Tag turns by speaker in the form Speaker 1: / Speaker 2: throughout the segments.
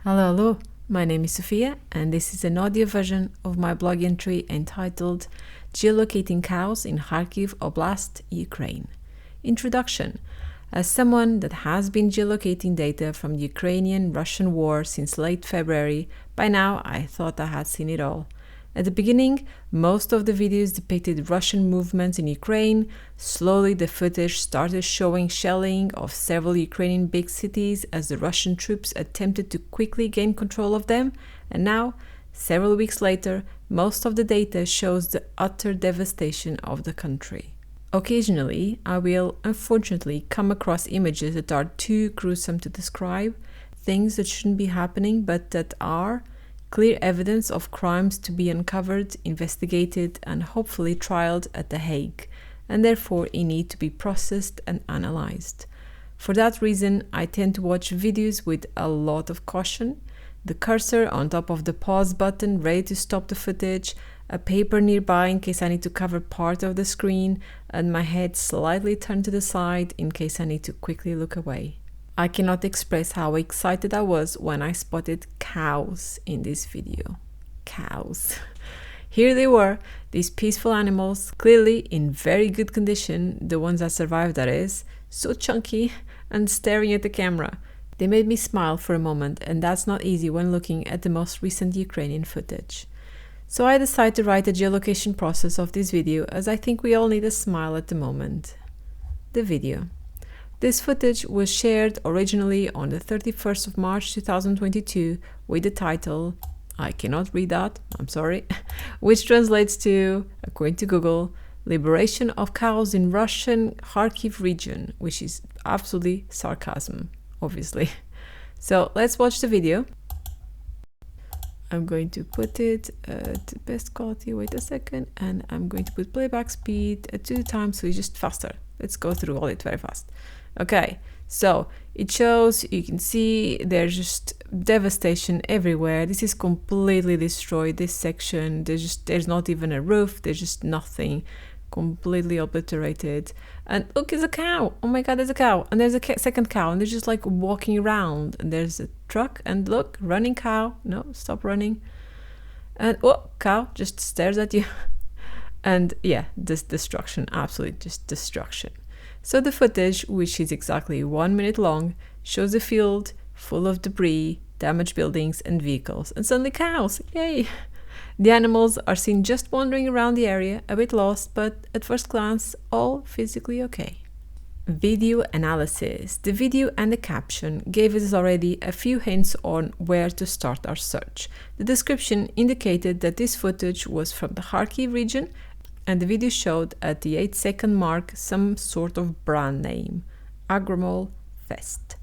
Speaker 1: Hello, my name is Sofia, and this is an audio version of my blog entry entitled Geolocating Cows in Kharkiv Oblast, Ukraine. Introduction. As someone that has been geolocating data from the Ukrainian-Russian war since late February, by now I thought I had seen it all. At the beginning, most of the videos depicted Russian movements in Ukraine. Slowly, the footage started showing shelling of several Ukrainian big cities as the Russian troops attempted to quickly gain control of them. And now, several weeks later, most of the data shows the utter devastation of the country. Occasionally, I will unfortunately come across images that are too gruesome to describe, things that shouldn't be happening but that are. Clear evidence of crimes to be uncovered, investigated, and hopefully trialed at The Hague, and therefore in need to be processed and analyzed. For that reason, I tend to watch videos with a lot of caution, the cursor on top of the pause button ready to stop the footage, a paper nearby in case I need to cover part of the screen, and my head slightly turned to the side in case I need to quickly look away. I cannot express how excited I was when I spotted cows in this video. Cows. Here they were, these peaceful animals, clearly in very good condition, the ones that survived that is, so chunky and staring at the camera. They made me smile for a moment, and that's not easy when looking at the most recent Ukrainian footage. So I decided to write a geolocation process of this video, as I think we all need a smile at the moment. The video. This footage was shared originally on the 31st of March 2022 with the title, I cannot read that, I'm sorry, which translates to, according to Google, Liberation of Cows in Russian Kharkiv region, which is absolutely sarcasm, obviously. So let's watch the video. I'm going to put it at the best quality, wait a second, and I'm going to put playback speed at 2 times so it's just faster. Let's go through all it very fast. Okay, so it shows, you can see there's just devastation everywhere. This is completely destroyed, this section. There's not even a roof, there's just nothing. Completely obliterated. And look, it's a cow. Oh my god, there's a cow. And there's a second cow, and they're just like walking around. And there's a truck, and look, running cow. No, stop running. And oh, cow just stares at you. And yeah, this destruction, absolutely just destruction. So the footage, which is exactly 1 minute long, shows a field full of debris, damaged buildings and vehicles, and suddenly cows, yay! The animals are seen just wandering around the area, a bit lost, but at first glance, all physically okay. Video analysis. The video and the caption gave us already a few hints on where to start our search. The description indicated that this footage was from the Kharkiv region, and the video showed at the 8-second mark some sort of brand name, Agromol Fest.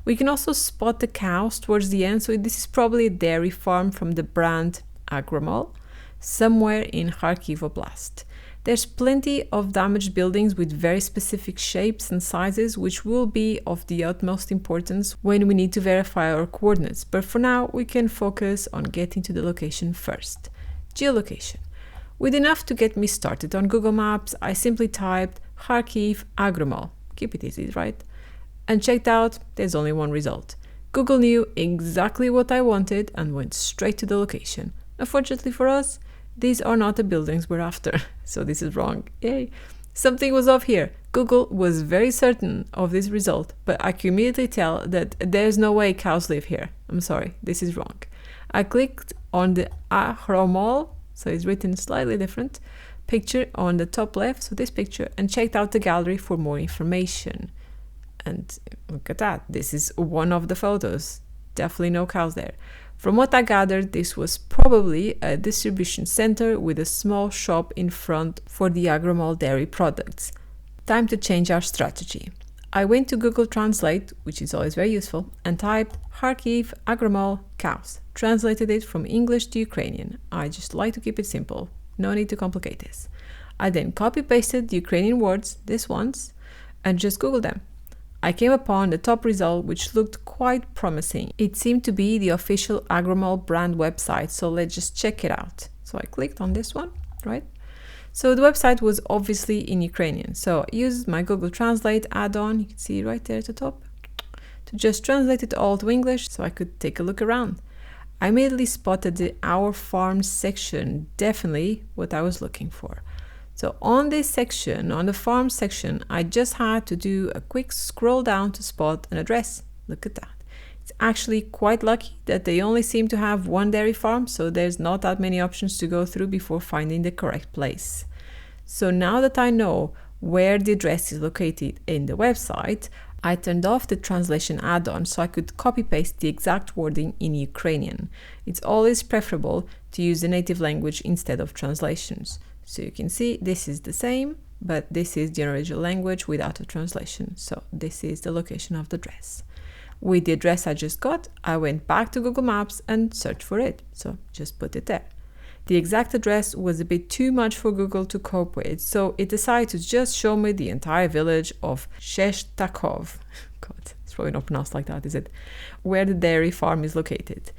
Speaker 1: We can also spot the cows towards the end, so this is probably a dairy farm from the brand Agromol, somewhere in Kharkiv Oblast. There's plenty of damaged buildings with very specific shapes and sizes, which will be of the utmost importance when we need to verify our coordinates, but for now we can focus on getting to the location first. Geolocation. With enough to get me started on Google Maps, I simply typed Kharkiv Agromol, keep it easy, right? And checked out, there's only one result. Google knew exactly what I wanted and went straight to the location. Unfortunately for us, these are not the buildings we're after, so this is wrong. Yay! Something was off here. Google was very certain of this result, but I can immediately tell that there's no way cows live here. I'm sorry, this is wrong. I clicked on the Agromol, so it's written slightly different, picture on the top left, so this picture, and checked out the gallery for more information. And look at that, this is one of the photos. Definitely no cows there. From what I gathered, this was probably a distribution center with a small shop in front for the Agromol dairy products. Time to change our strategy. I went to Google Translate, which is always very useful, and typed Kharkiv Agromol cows. Translated it from English to Ukrainian. I just like to keep it simple. No need to complicate this. I then copy-pasted the Ukrainian words, this ones, and just Googled them. I came upon the top result, which looked quite promising. It seemed to be the official Agromol brand website, so let's just check it out. So I clicked on this one, right? So the website was obviously in Ukrainian. So I used my Google Translate add-on, you can see right there at the top, to just translate it all to English so I could take a look around. I immediately spotted the Our Farm section, definitely what I was looking for. So on this section, on the farm section, I just had to do a quick scroll down to spot an address. Look at that. It's actually quite lucky that they only seem to have one dairy farm, so there's not that many options to go through before finding the correct place. So now that I know where the address is located in the website, I turned off the translation add-on so I could copy-paste the exact wording in Ukrainian. It's always preferable to use the native language instead of translations. So you can see this is the same, but this is the original language without a translation. So this is the location of the address. With the address I just got, I went back to Google Maps and searched for it. So just put it there. The exact address was a bit too much for Google to cope with, so it decided to just show me the entire village of Sheshtakov. God, it's probably not pronounced like that, is it? Where the dairy farm is located.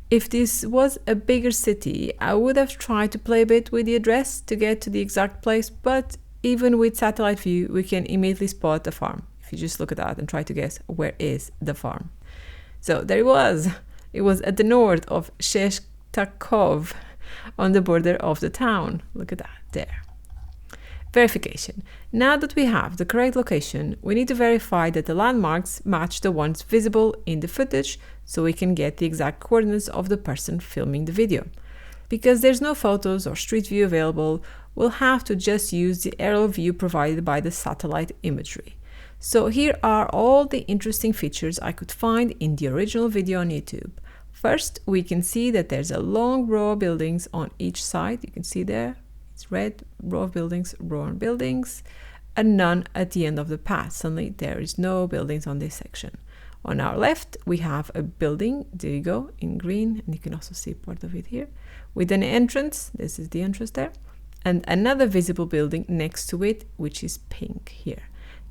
Speaker 1: If this was a bigger city, I would have tried to play a bit with the address to get to the exact place, but even with satellite view, we can immediately spot the farm. If you just look at that and try to guess where is the farm. So there it was. It was at the north of Sheshtakov, on the border of the town. Look at that there. Verification. Now that we have the correct location, we need to verify that the landmarks match the ones visible in the footage so we can get the exact coordinates of the person filming the video. Because there's no photos or street view available, we'll have to just use the aerial view provided by the satellite imagery. So here are all the interesting features I could find in the original video on YouTube. First, we can see that there's a long row of buildings on each side. You can see there, it's red, row of buildings, and none at the end of the path. Suddenly, there is no buildings on this section. On our left, we have a building, there you go, in green, and you can also see part of it here, with an entrance, this is the entrance there, and another visible building next to it, which is pink here.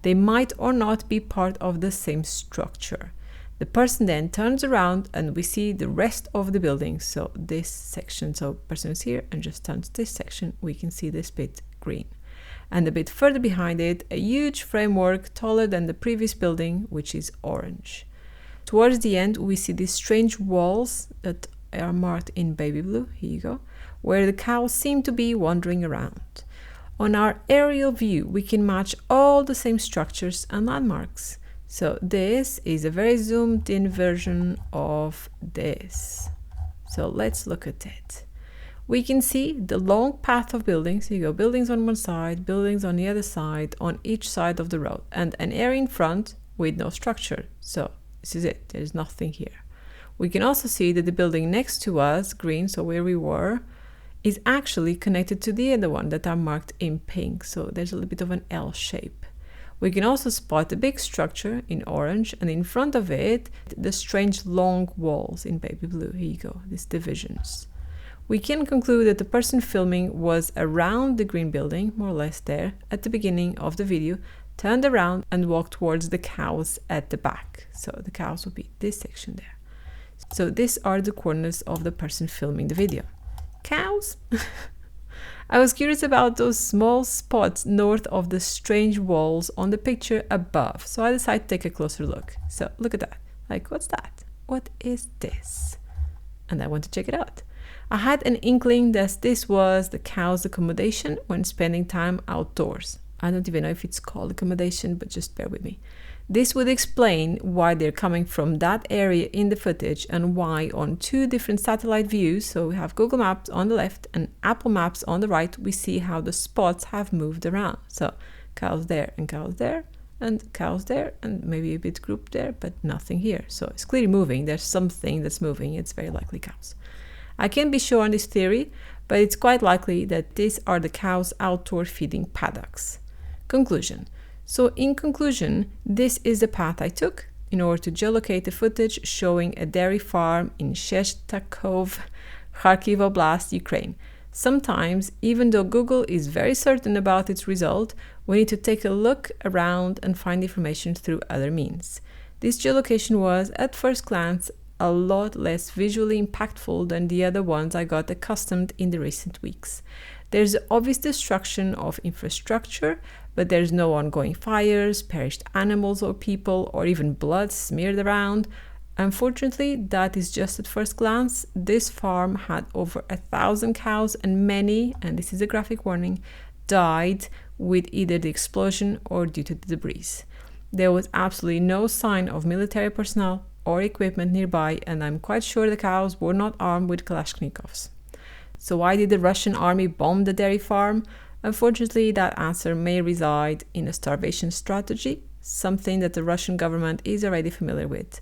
Speaker 1: They might or not be part of the same structure. The person then turns around and we see the rest of the building. So this section, so person is here and just turns this section, we can see this bit green. And a bit further behind it, a huge framework taller than the previous building, which is orange. Towards the end, we see these strange walls that are marked in baby blue, here you go, where the cows seem to be wandering around. On our aerial view, we can match all the same structures and landmarks. So this is a very zoomed in version of this. So let's look at it. We can see the long path of buildings. Here you go, buildings on one side, buildings on the other side, on each side of the road, and an area in front with no structure. So this is it, there's nothing here. We can also see that the building next to us, green, so where we were, is actually connected to the other one that are marked in pink. So there's a little bit of an L shape. We can also spot a big structure in orange, and in front of it, the strange long walls in baby blue. Here you go, these divisions. We can conclude that the person filming was around the green building, more or less there, at the beginning of the video, turned around and walked towards the cows at the back. So the cows will be this section there. So these are the coordinates of the person filming the video. Cows? I was curious about those small spots north of the strange walls on the picture above, so I decided to take a closer look. So look at that. Like, what's that? What is this? And I want to check it out. I had an inkling that this was the cows' accommodation when spending time outdoors. I don't even know if it's called accommodation, but just bear with me. This would explain why they're coming from that area in the footage and why on two different satellite views, so we have Google Maps on the left and Apple Maps on the right, we see how the spots have moved around. So cows there and cows there and cows there and maybe a bit grouped there, but nothing here. So it's clearly moving. There's something that's moving. It's very likely cows. I can't be sure on this theory, but it's quite likely that these are the cows' outdoor feeding paddocks. Conclusion. So in conclusion, this is the path I took in order to geolocate the footage showing a dairy farm in Sheshtakov, Kharkiv Oblast, Ukraine. Sometimes, even though Google is very certain about its result, we need to take a look around and find information through other means. This geolocation was, at first glance, a lot less visually impactful than the other ones I got accustomed in the recent weeks. There's obvious destruction of infrastructure, but there's no ongoing fires, perished animals or people, or even blood smeared around. Unfortunately, that is just at first glance. This farm had over 1,000 cows, and many, and this is a graphic warning, died with either the explosion or due to the debris. There was absolutely no sign of military personnel or equipment nearby, and I'm quite sure the cows were not armed with Kalashnikovs. So why did the Russian army bomb the dairy farm? Unfortunately, that answer may reside in a starvation strategy, something that the Russian government is already familiar with.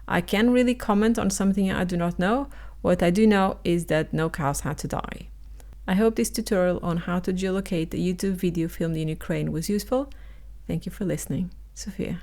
Speaker 1: I can't really comment on something I do not know. What I do know is that no cows had to die. I hope this tutorial on how to geolocate the YouTube video filmed in Ukraine was useful. Thank you for listening. Sofia.